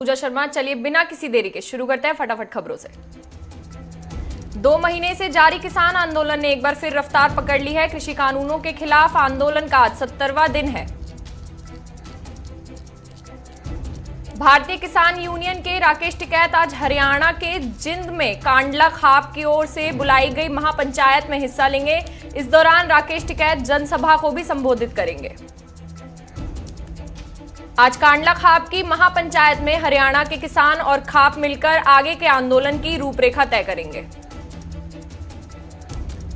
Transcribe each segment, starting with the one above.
पूजा शर्मा। चलिए बिना किसी देरी के शुरू करते हैं फटाफट खबरों से। 2 महीने से जारी किसान आंदोलन ने एक बार फिर रफ्तार पकड़ ली है। कृषि कानूनों के खिलाफ आंदोलन का आज 70वां दिन है। भारतीय किसान यूनियन के राकेश टिकैत आज हरियाणा के जिंद में कांडला खाप की ओर से बुलाई गई महापंचायत में हिस्सा लेंगे। इस दौरान राकेश टिकैत जनसभा को भी संबोधित करेंगे। आज कांडला खाप की महापंचायत में हरियाणा के किसान और खाप मिलकर आगे के आंदोलन की रूपरेखा तय करेंगे।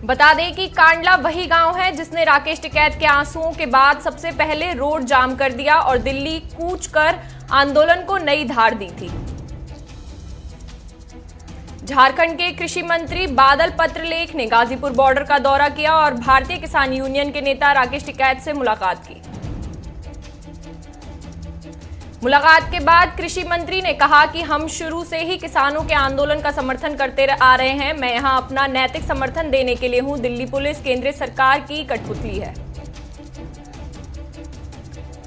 बता दें कि कांडला वही गांव है जिसने राकेश टिकैत के आंसुओं के बाद सबसे पहले रोड जाम कर दिया और दिल्ली कूच कर आंदोलन को नई धार दी थी। झारखंड के कृषि मंत्री बादल पत्रलेख ने गाजीपुर बॉर्डर का दौरा किया और भारतीय किसान यूनियन के नेता राकेश टिकैत से मुलाकात की। मुलाकात के बाद कृषि मंत्री ने कहा कि हम शुरू से ही किसानों के आंदोलन का समर्थन करते आ रहे हैं। मैं यहां अपना नैतिक समर्थन देने के लिए हूं। दिल्ली पुलिस केंद्र सरकार की कठपुतली है।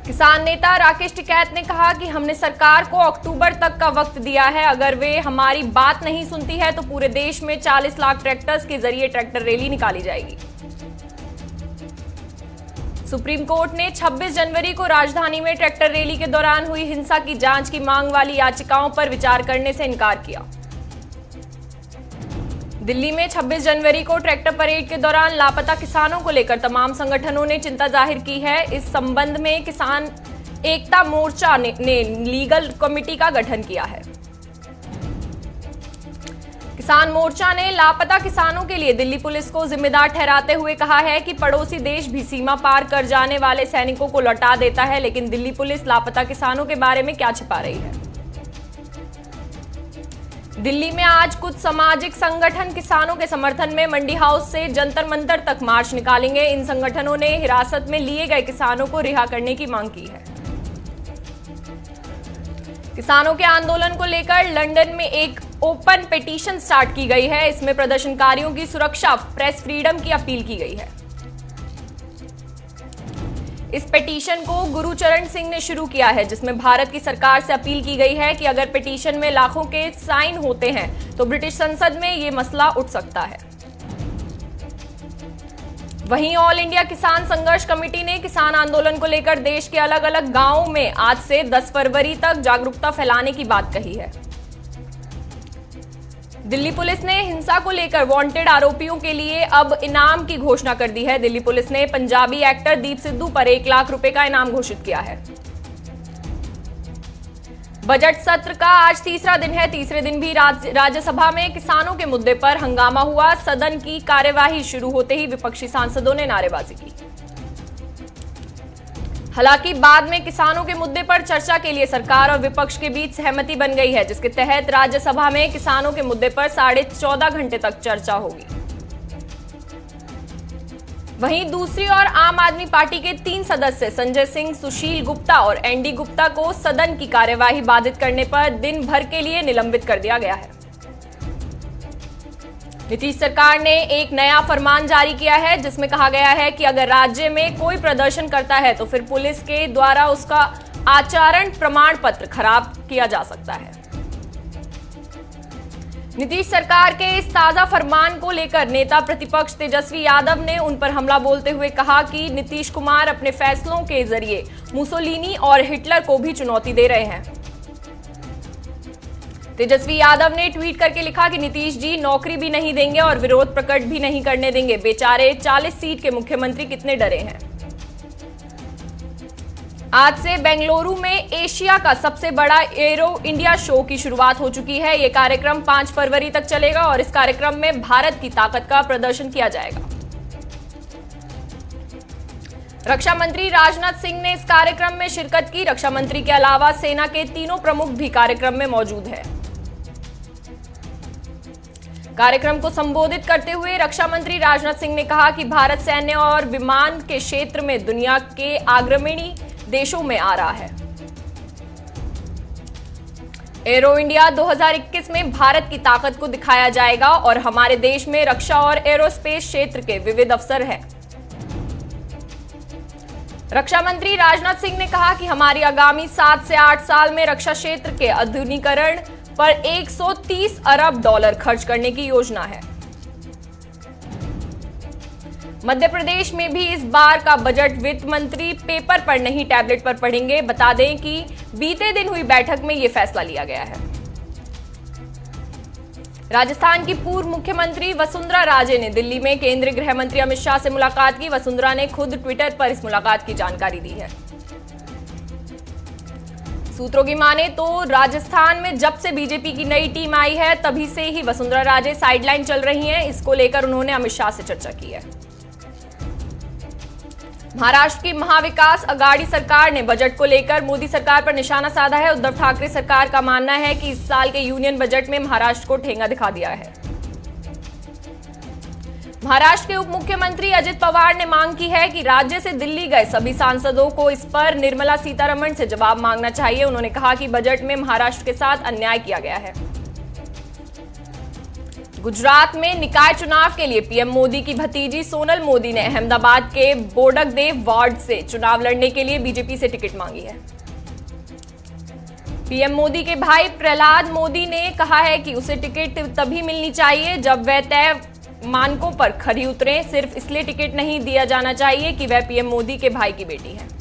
किसान नेता राकेश टिकैत ने कहा कि हमने सरकार को अक्टूबर तक का वक्त दिया है। अगर वे हमारी बात नहीं सुनती है तो पूरे देश में 40 लाख ट्रैक्टर्स के जरिए ट्रैक्टर रैली निकाली जाएगी। सुप्रीम कोर्ट ने 26 जनवरी को राजधानी में ट्रैक्टर रैली के दौरान हुई हिंसा की जांच की मांग वाली याचिकाओं पर विचार करने से इनकार किया। दिल्ली में 26 जनवरी को ट्रैक्टर परेड के दौरान लापता किसानों को लेकर तमाम संगठनों ने चिंता जाहिर की है। इस संबंध में किसान एकता मोर्चा ने लीगल कमेटी का गठन किया है। किसान मोर्चा ने लापता किसानों के लिए दिल्ली पुलिस को जिम्मेदार ठहराते हुए कहा है कि पड़ोसी देश भी सीमा पार कर जाने वाले सैनिकों को लौटा देता है, लेकिन दिल्ली पुलिस लापता किसानों के बारे में क्या छिपा रही है। दिल्ली में आज कुछ सामाजिक संगठन किसानों के समर्थन में मंडी हाउस से जंतर मंतर तक मार्च निकालेंगे। इन संगठनों ने हिरासत में लिए गए किसानों को रिहा करने की मांग की है। किसानों के आंदोलन को लेकर लंदन में एक ओपन पिटीशन स्टार्ट की गई है। इसमें प्रदर्शनकारियों की सुरक्षा, प्रेस फ्रीडम की अपील की गई है। इस पिटीशन को गुरुचरण सिंह ने शुरू किया है, जिसमें भारत की सरकार से अपील की गई है कि अगर पिटीशन में लाखों के साइन होते हैं तो ब्रिटिश संसद में यह मसला उठ सकता है। वहीं ऑल इंडिया किसान संघर्ष कमेटी ने किसान आंदोलन को लेकर देश के अलग अलग गांवों में आज से 10 फरवरी तक जागरूकता फैलाने की बात कही है। दिल्ली पुलिस ने हिंसा को लेकर वांटेड आरोपियों के लिए अब इनाम की घोषणा कर दी है। दिल्ली पुलिस ने पंजाबी एक्टर दीप सिद्धू पर 1 लाख रुपए का इनाम घोषित किया है। बजट सत्र का आज तीसरा दिन है। तीसरे दिन भी राज्यसभा में किसानों के मुद्दे पर हंगामा हुआ। सदन की कार्यवाही शुरू होते ही विपक्षी सांसदों ने नारेबाजी की। हालांकि बाद में किसानों के मुद्दे पर चर्चा के लिए सरकार और विपक्ष के बीच सहमति बन गई है, जिसके तहत राज्यसभा में किसानों के मुद्दे पर 14.5 घंटे तक चर्चा होगी। वहीं दूसरी ओर आम आदमी पार्टी के 3 सदस्य संजय सिंह, सुशील गुप्ता और एनडी गुप्ता को सदन की कार्यवाही बाधित करने पर दिन भर के लिए निलंबित कर दिया गया है। नीतीश सरकार ने एक नया फरमान जारी किया है, जिसमें कहा गया है कि अगर राज्य में कोई प्रदर्शन करता है तो फिर पुलिस के द्वारा उसका आचरण प्रमाण पत्र खराब किया जा सकता है। नीतीश सरकार के इस ताजा फरमान को लेकर नेता प्रतिपक्ष तेजस्वी यादव ने उन पर हमला बोलते हुए कहा कि नीतीश कुमार अपने फैसलों के जरिए मुसोलिनी और हिटलर को भी चुनौती दे रहे हैं। तेजस्वी यादव ने ट्वीट करके लिखा कि नीतीश जी नौकरी भी नहीं देंगे और विरोध प्रकट भी नहीं करने देंगे। बेचारे 40 सीट के मुख्यमंत्री कितने डरे हैं। आज से बेंगलुरु में एशिया का सबसे बड़ा एरो इंडिया शो की शुरुआत हो चुकी है। यह कार्यक्रम 5 फरवरी तक चलेगा और इस कार्यक्रम में भारत की ताकत का प्रदर्शन किया जाएगा। रक्षा मंत्री राजनाथ सिंह ने इस कार्यक्रम में शिरकत की। रक्षा मंत्री के अलावा सेना के तीनों प्रमुख भी कार्यक्रम में मौजूद हैं। कार्यक्रम को संबोधित करते हुए रक्षा मंत्री राजनाथ सिंह ने कहा कि भारत सैन्य और विमान के क्षेत्र में दुनिया के अग्रणी देशों में आ रहा है। एरो इंडिया 2021 में भारत की ताकत को दिखाया जाएगा और हमारे देश में रक्षा और एरोस्पेस क्षेत्र के विविध अवसर हैं। रक्षा मंत्री राजनाथ सिंह ने कहा कि हमारी आगामी 7 से 8 साल में रक्षा क्षेत्र के आधुनिकीकरण पर 130 अरब डॉलर खर्च करने की योजना है। मध्य प्रदेश में भी इस बार का बजट वित्त मंत्री पेपर पर नहीं टैबलेट पर पढ़ेंगे। बता दें कि बीते दिन हुई बैठक में यह फैसला लिया गया है। राजस्थान की पूर्व मुख्यमंत्री वसुंधरा राजे ने दिल्ली में केंद्रीय गृह मंत्री अमित शाह से मुलाकात की। वसुंधरा ने खुद ट्विटर पर इस मुलाकात की जानकारी दी है। सूत्रों की माने तो राजस्थान में जब से बीजेपी की नई टीम आई है तभी से ही वसुंधरा राजे साइडलाइन चल रही हैं। इसको लेकर उन्होंने अमित शाह से चर्चा की है। महाराष्ट्र की महाविकास अघाड़ी सरकार ने बजट को लेकर मोदी सरकार पर निशाना साधा है। उद्धव ठाकरे सरकार का मानना है कि इस साल के यूनियन बजट में महाराष्ट्र को ठेंगा दिखा दिया है। महाराष्ट्र के उप मुख्यमंत्री अजित पवार ने मांग की है कि राज्य से दिल्ली गए सभी सांसदों को इस पर निर्मला सीतारमण से जवाब मांगना चाहिए। उन्होंने कहा कि बजट में महाराष्ट्र के साथ अन्याय किया गया है। गुजरात में निकाय चुनाव के लिए पीएम मोदी की भतीजी सोनल मोदी ने अहमदाबाद के बोडकदेव वार्ड से चुनाव लड़ने के लिए बीजेपी से टिकट मांगी है। पीएम मोदी के भाई प्रहलाद मोदी ने कहा है कि उसे टिकट तभी मिलनी चाहिए जब वह तय मानकों पर खरी उतरे। सिर्फ इसलिए टिकट नहीं दिया जाना चाहिए कि वह पीएम मोदी के भाई की बेटी है।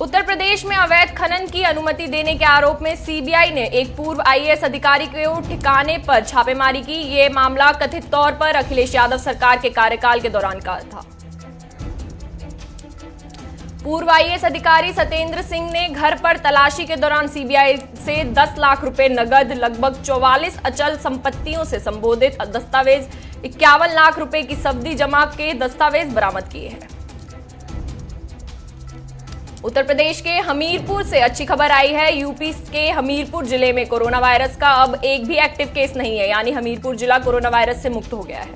उत्तर प्रदेश में अवैध खनन की अनुमति देने के आरोप में सीबीआई ने एक पूर्व आईएएस अधिकारी के ठिकाने पर छापेमारी की। यह मामला कथित तौर पर अखिलेश यादव सरकार के कार्यकाल के दौरान का था। पूर्व आईएएस अधिकारी सत्येंद्र सिंह ने घर पर तलाशी के दौरान सीबीआई से 10 लाख रुपए नगद, लगभग 44 अचल संपत्तियों से संबोधित दस्तावेज, 51 लाख रुपए की सब्दी जमा के दस्तावेज बरामद किए हैं। उत्तर प्रदेश के हमीरपुर से अच्छी खबर आई है। यूपी के हमीरपुर जिले में कोरोना वायरस का अब एक भी एक्टिव केस नहीं है, यानी हमीरपुर जिला कोरोना वायरस से मुक्त हो गया है।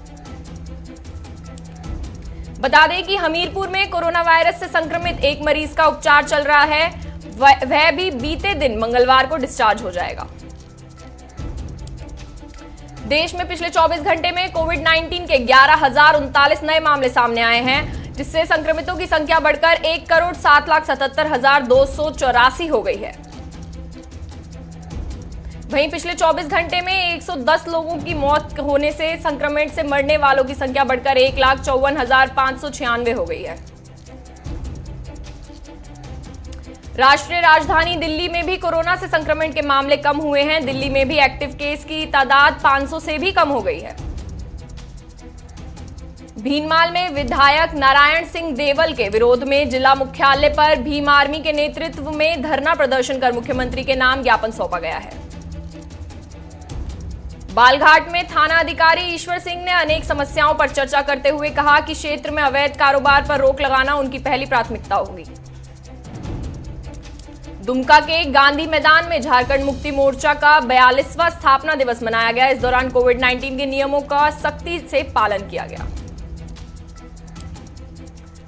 बता दें कि हमीरपुर में कोरोना वायरस से संक्रमित एक मरीज का उपचार चल रहा है। वह भी बीते दिन मंगलवार को डिस्चार्ज हो जाएगा। देश में पिछले 24 घंटे में कोविड-19 के 11,039 नए मामले सामने आए हैं, जिससे संक्रमितों की संख्या बढ़कर 1,07,77,284 हो गई है। वहीं पिछले 24 घंटे में 110 लोगों की मौत होने से संक्रमण से मरने वालों की संख्या बढ़कर 1,54,596 हो गई है। राष्ट्रीय राजधानी दिल्ली में भी कोरोना से संक्रमण के मामले कम हुए हैं। दिल्ली में भी एक्टिव केस की तादाद 500 से भी कम हो गई है। भीनमाल में विधायक नारायण सिंह देवल के विरोध में जिला मुख्यालय पर भीम आर्मी के नेतृत्व में धरना प्रदर्शन कर मुख्यमंत्री के नाम ज्ञापन सौंपा गया है। बालघाट में थाना अधिकारी ईश्वर सिंह ने अनेक समस्याओं पर चर्चा करते हुए कहा कि क्षेत्र में अवैध कारोबार पर रोक लगाना उनकी पहली प्राथमिकता होगी। दुमका के गांधी मैदान में झारखंड मुक्ति मोर्चा का 42वां स्थापना दिवस मनाया गया। इस दौरान कोविड-19 के नियमों का सख्ती से पालन किया गया।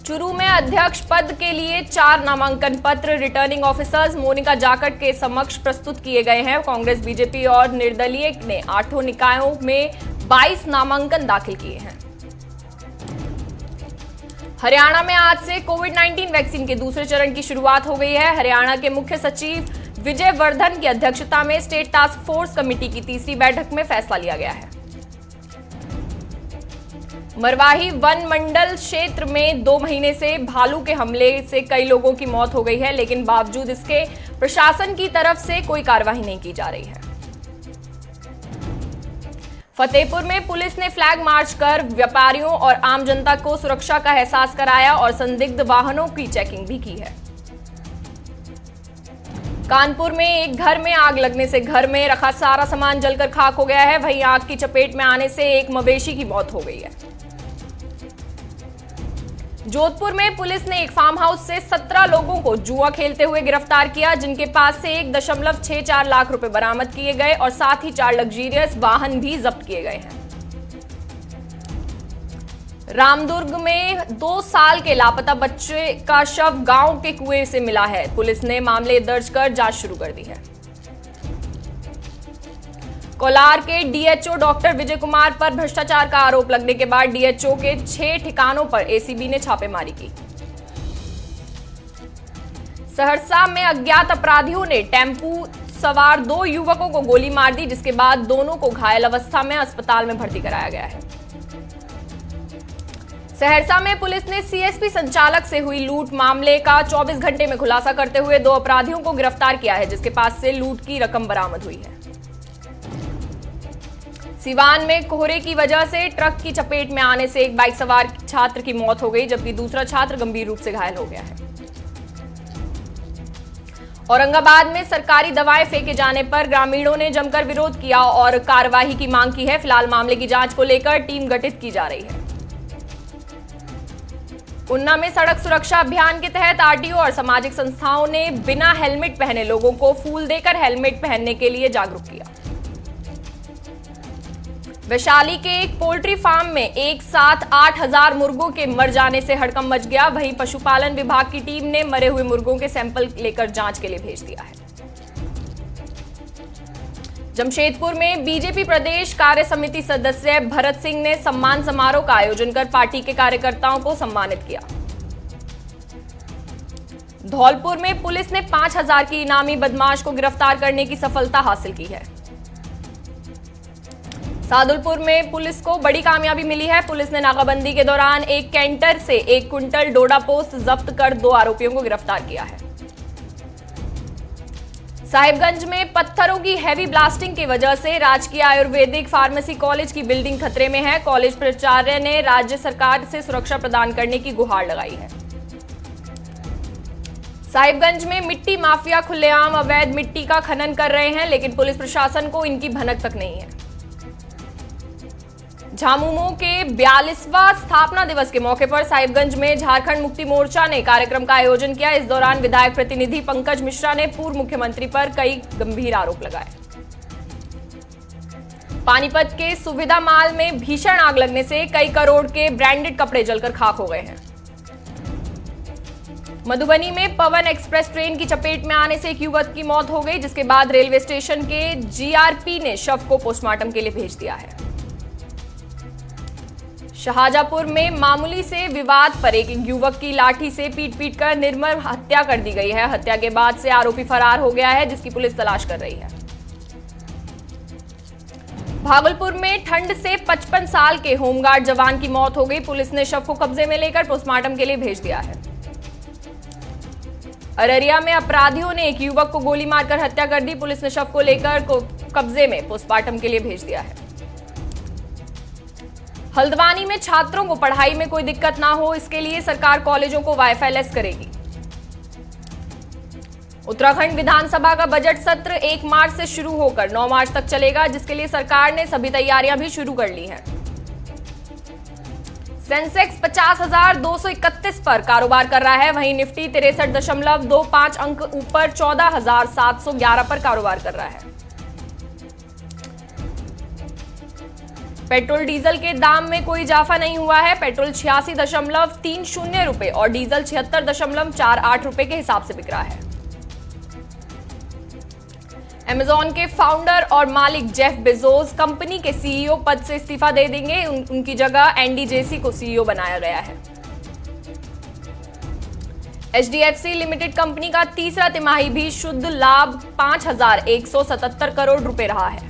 चुरू में अध्यक्ष पद के लिए 4 नामांकन पत्र रिटर्निंग ऑफिसर्स मोनिका जाखड़ के समक्ष प्रस्तुत किए गए हैं। कांग्रेस, बीजेपी और निर्दलीय ने 8 निकायों में 22 नामांकन दाखिल किए हैं। हरियाणा में आज से कोविड-19 वैक्सीन के दूसरे चरण की शुरुआत हो गई है। हरियाणा के मुख्य सचिव विजय वर्धन की अध्यक्षता में स्टेट टास्क फोर्स कमेटी की तीसरी बैठक में फैसला लिया गया है। मरवाही वन मंडल क्षेत्र में 2 महीने से भालू के हमले से कई लोगों की मौत हो गई है, लेकिन बावजूद इसके प्रशासन की तरफ से कोई कार्रवाई नहीं की जा रही है। फतेहपुर में पुलिस ने फ्लैग मार्च कर व्यापारियों और आम जनता को सुरक्षा का एहसास कराया और संदिग्ध वाहनों की चेकिंग भी की है। कानपुर में एक घर में आग लगने से घर में रखा सारा सामान जलकर खाक हो गया है। वहीं आग की चपेट में आने से एक मवेशी की मौत हो गई है। जोधपुर में पुलिस ने एक फार्म हाउस से 17 लोगों को जुआ खेलते हुए गिरफ्तार किया, जिनके पास से 1.64 लाख रुपए बरामद किए गए और साथ ही 4 लग्जरियस वाहन भी जब्त किए गए हैं। रामदुर्ग में 2 साल के लापता बच्चे का शव गांव के कुएं से मिला है। पुलिस ने मामले दर्ज कर जांच शुरू कर दी है। कोलार के डीएचओ डॉक्टर विजय कुमार पर भ्रष्टाचार का आरोप लगने के बाद डीएचओ के 6 ठिकानों पर एसीबी ने छापेमारी की। सहरसा में अज्ञात अपराधियों ने टेम्पू सवार 2 युवकों को गोली मार दी, जिसके बाद दोनों को घायल अवस्था में अस्पताल में भर्ती कराया गया है। सहरसा में पुलिस ने सीएसपी संचालक से हुई लूट मामले का 24 घंटे में खुलासा करते हुए 2 अपराधियों को गिरफ्तार किया है, जिसके पास से लूट की रकम बरामद हुई है। सिवान में कोहरे की वजह से ट्रक की चपेट में आने से एक बाइक सवार छात्र की मौत हो गई, जबकि दूसरा छात्र गंभीर रूप से घायल हो गया है। औरंगाबाद में सरकारी दवाएं फेंके जाने पर ग्रामीणों ने जमकर विरोध किया और कार्रवाई की मांग की है। फिलहाल मामले की जांच को लेकर टीम गठित की जा रही है। उन्ना में सड़क सुरक्षा अभियान के तहत आरटीओ और सामाजिक संस्थाओं ने बिना हेलमेट पहने लोगों को फूल देकर हेलमेट पहनने के लिए जागरूक किया। वैशाली के एक पोल्ट्री फार्म में एक साथ 8,000 मुर्गों के मर जाने से हड़कंप मच गया। वहीं पशुपालन विभाग की टीम ने मरे हुए मुर्गों के सैंपल लेकर जांच के लिए भेज दिया है। जमशेदपुर में बीजेपी प्रदेश कार्य समिति सदस्य भरत सिंह ने सम्मान समारोह का आयोजन कर पार्टी के कार्यकर्ताओं को सम्मानित किया। धौलपुर में पुलिस ने 5,000 की इनामी बदमाश को गिरफ्तार करने की सफलता हासिल की है। सादुलपुर में पुलिस को बड़ी कामयाबी मिली है। पुलिस ने नाकाबंदी के दौरान एक कैंटर से 1 क्विंटल डोडा पोस्त जब्त कर 2 आरोपियों को गिरफ्तार किया है। साहिबगंज में पत्थरों की हैवी ब्लास्टिंग की वजह से राजकीय आयुर्वेदिक फार्मेसी कॉलेज की बिल्डिंग खतरे में है। कॉलेज प्राचार्य ने राज्य सरकार से सुरक्षा प्रदान करने की गुहार लगाई है। साहिबगंज में मिट्टी माफिया खुलेआम अवैध मिट्टी का खनन कर रहे हैं, लेकिन पुलिस प्रशासन को इनकी भनक तक नहीं है। झामुमो के 42वां स्थापना दिवस के मौके पर साहिबगंज में झारखंड मुक्ति मोर्चा ने कार्यक्रम का आयोजन किया। इस दौरान विधायक प्रतिनिधि पंकज मिश्रा ने पूर्व मुख्यमंत्री पर कई गंभीर आरोप लगाए। पानीपत के सुविधा माल में भीषण आग लगने से कई करोड़ के ब्रांडेड कपड़े जलकर खाक हो गए हैं। मधुबनी में पवन एक्सप्रेस ट्रेन की चपेट में आने से एक युवक की मौत हो गई, जिसके बाद रेलवे स्टेशन के जीआरपी ने शव को पोस्टमार्टम के लिए भेज दिया है। शाहजहांपुर में मामूली से विवाद पर एक युवक की लाठी से पीट कर निर्मम हत्या कर दी गई है। हत्या के बाद से आरोपी फरार हो गया है, जिसकी पुलिस तलाश कर रही है। भागलपुर में ठंड से 55 साल के होमगार्ड जवान की मौत हो गई। पुलिस ने शव को कब्जे में लेकर पोस्टमार्टम के लिए भेज दिया है। अररिया में अपराधियों ने एक युवक को गोली मारकर हत्या कर दी। पुलिस ने शव को लेकर कब्जे में पोस्टमार्टम के लिए भेज दिया है। हल्द्वानी में छात्रों को पढ़ाई में कोई दिक्कत ना हो, इसके लिए सरकार कॉलेजों को वाईफाई लेस करेगी। उत्तराखंड विधानसभा का बजट सत्र 1 मार्च से शुरू होकर 9 मार्च तक चलेगा, जिसके लिए सरकार ने सभी तैयारियां भी शुरू कर ली हैं। सेंसेक्स 50,231 पर कारोबार कर रहा है, वहीं निफ्टी 63.25 अंक ऊपर 14,711 पर कारोबार कर रहा है। पेट्रोल डीजल के दाम में कोई इजाफा नहीं हुआ है। पेट्रोल 86.30 रुपए और डीजल 76.48 रुपए के हिसाब से बिक रहा है। अमेज़न के फाउंडर और मालिक जेफ बेजोस कंपनी के सीईओ पद से इस्तीफा दे देंगे। उनकी जगह एंडी जेसी को सीईओ बनाया गया है। एचडीएफसी लिमिटेड कंपनी का तीसरा तिमाही भी शुद्ध लाभ 5,177 करोड़ रुपए रहा है।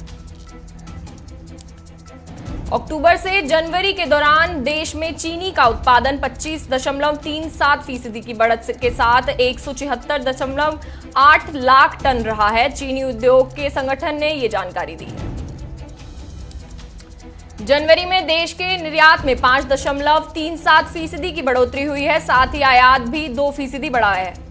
अक्टूबर से जनवरी के दौरान देश में चीनी का उत्पादन 25.37% की बढ़त के साथ 176.8 लाख टन रहा है। चीनी उद्योग के संगठन ने ये जानकारी दी है। जनवरी में देश के निर्यात में 5.37% की बढ़ोतरी हुई है, साथ ही आयात भी 2% बढ़ा है।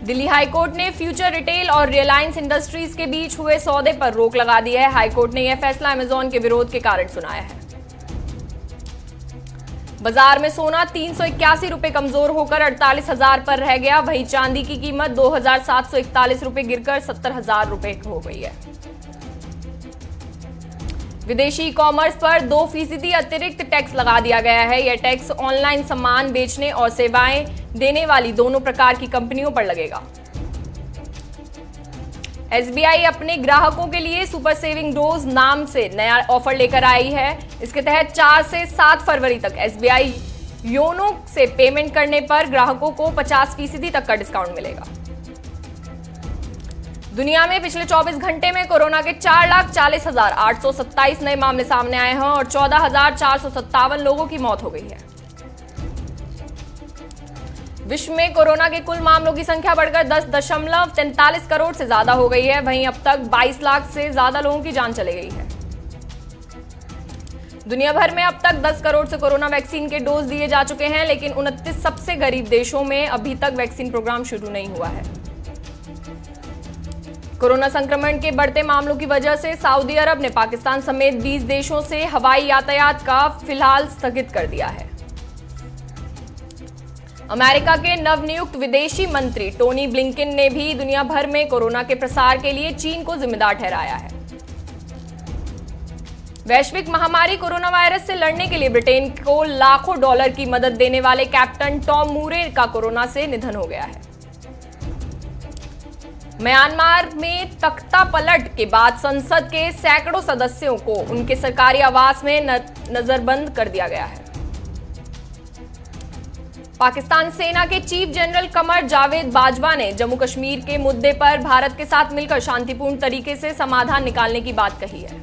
दिल्ली हाईकोर्ट ने फ्यूचर रिटेल और रिलायंस इंडस्ट्रीज के बीच हुए सौदे पर रोक लगा दी है। हाईकोर्ट ने यह फैसला अमेज़न के विरोध के कारण सुनाया है। बाजार में सोना 381 रुपए कमजोर होकर 48,000 पर रह गया। वहीं चांदी की कीमत 2,741 रुपए गिरकर 70,000 रुपए हो गई है। विदेशी ई कॉमर्स पर 2% अतिरिक्त टैक्स लगा दिया गया है। यह टैक्स ऑनलाइन सामान बेचने और सेवाएं देने वाली दोनों प्रकार की कंपनियों पर लगेगा। एसबीआई अपने ग्राहकों के लिए सुपर सेविंग डोज नाम से नया ऑफर लेकर आई है। इसके तहत 4 से 7 फरवरी तक एसबीआई योनो से पेमेंट करने पर ग्राहकों को 50% तक का डिस्काउंट मिलेगा। दुनिया में पिछले 24 घंटे में कोरोना के 4,40,827 नए मामले सामने आए हैं और 14,457 लोगों की मौत हो गई है। विश्व में कोरोना के कुल मामलों की संख्या बढ़कर 10.43 करोड़ से ज्यादा हो गई है। वहीं अब तक 22 लाख से ज्यादा लोगों की जान चली गई है। दुनिया भर में अब तक 10 करोड़ से कोरोना वैक्सीन के डोज दिए जा चुके हैं, लेकिन 29 सबसे गरीब देशों में अभी तक वैक्सीन प्रोग्राम शुरू नहीं हुआ है। कोरोना संक्रमण के बढ़ते मामलों की वजह से सऊदी अरब ने पाकिस्तान समेत 20 देशों से हवाई यातायात का फिलहाल स्थगित कर दिया है। अमेरिका के नवनियुक्त विदेशी मंत्री टोनी ब्लिंकन ने भी दुनिया भर में कोरोना के प्रसार के लिए चीन को जिम्मेदार ठहराया है। वैश्विक महामारी कोरोना वायरस से लड़ने के लिए ब्रिटेन को लाखों डॉलर की मदद देने वाले कैप्टन टॉम मूरे का कोरोना से निधन हो गया है। म्यांमार में तख्ता पलट के बाद संसद के सैकड़ों सदस्यों को उनके सरकारी आवास में नजरबंद कर दिया गया है। पाकिस्तान सेना के चीफ जनरल कमर जावेद बाजवा ने जम्मू कश्मीर के मुद्दे पर भारत के साथ मिलकर शांतिपूर्ण तरीके से समाधान निकालने की बात कही है।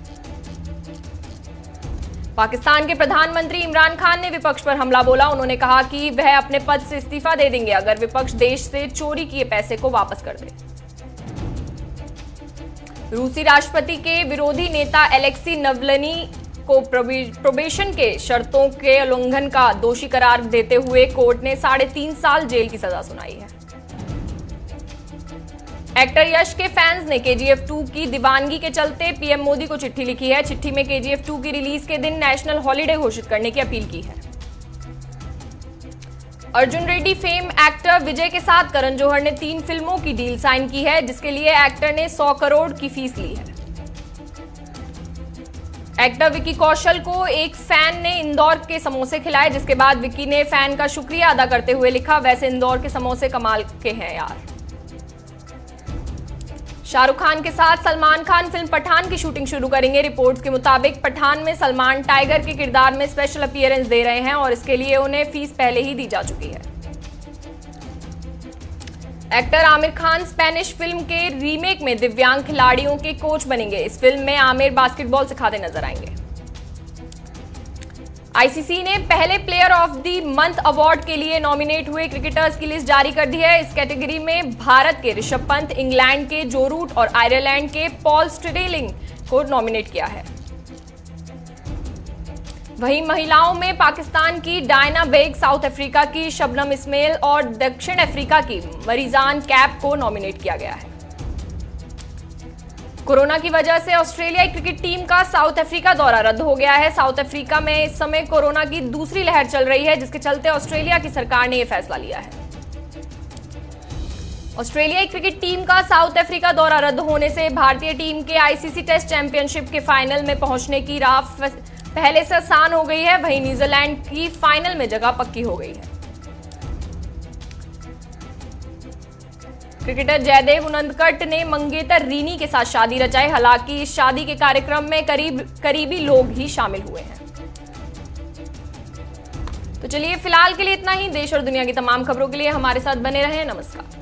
पाकिस्तान के प्रधानमंत्री इमरान खान ने विपक्ष पर हमला बोला। उन्होंने कहा कि वह अपने पद से इस्तीफा दे देंगे अगर विपक्ष देश से चोरी किए पैसे को वापस कर दे। रूसी राष्ट्रपति के विरोधी नेता एलेक्सी नवलनी को प्रोबेशन के शर्तों के उल्लंघन का दोषी करार देते हुए कोर्ट ने 3.5 साल जेल की सजा सुनाई है। एक्टर यश के फैंस ने KGF 2 की दीवानगी के चलते पीएम मोदी को चिट्ठी लिखी है। चिट्ठी में KGF 2 की रिलीज के दिन नेशनल हॉलिडे घोषित करने की अपील की है। अर्जुन रेड्डी फेम एक्टर विजय के साथ करण जौहर ने 3 फिल्मों की डील साइन की है, जिसके लिए एक्टर ने 100 करोड़ की फीस ली है। एक्टर विकी कौशल को एक फैन ने इंदौर के समोसे खिलाए, जिसके बाद विकी ने फैन का शुक्रिया अदा करते हुए लिखा, वैसे इंदौर के समोसे कमाल के हैं यार। शाहरुख खान के साथ सलमान खान फिल्म पठान की शूटिंग शुरू करेंगे। रिपोर्ट्स के मुताबिक पठान में सलमान टाइगर के किरदार में स्पेशल अपीयरेंस दे रहे हैं और इसके लिए उन्हें फीस पहले ही दी जा चुकी है। Actor Aamir Khan Spanish film के रीमेक में दिव्यांग खिलाड़ियों के कोच बनेंगे। इस फिल्म में आमिर बास्केटबॉल सिखाते नजर आएंगे। आईसीसी ने पहले player of the month award के लिए नॉमिनेट हुए क्रिकेटर्स की लिस्ट जारी कर दी है। इस कैटेगरी में भारत के ऋषभ पंत, इंग्लैंड के जो रूट और आयरलैंड के पॉल स्टिरलिंग को नॉमिनेट किया है। वहीं महिलाओं में पाकिस्तान की डायना बेग, साउथ अफ्रीका की शबनम इस्माइल और दक्षिण अफ्रीका की मरीजान कैप को नॉमिनेट किया गया है। कोरोना की वजह से ऑस्ट्रेलियाई क्रिकेट टीम का साउथ अफ्रीका दौरा रद्द हो गया है। साउथ अफ्रीका में इस समय कोरोना की दूसरी लहर चल रही है, जिसके चलते ऑस्ट्रेलिया की सरकार ने यह फैसला लिया है। ऑस्ट्रेलियाई क्रिकेट टीम का साउथ अफ्रीका दौरा रद्द होने से भारतीय टीम के आईसीसी टेस्ट चैंपियनशिप के फाइनल में पहुंचने की राह पहले से आसान हो गई है। वहीं न्यूजीलैंड की फाइनल में जगह पक्की हो गई है। क्रिकेटर जयदेव उनदकट ने मंगेतर रीनी के साथ शादी रचाई। हालांकि इस शादी के कार्यक्रम में करीबी लोग ही शामिल हुए हैं। तो चलिए फिलहाल के लिए इतना ही। देश और दुनिया की तमाम खबरों के लिए हमारे साथ बने रहें। नमस्कार।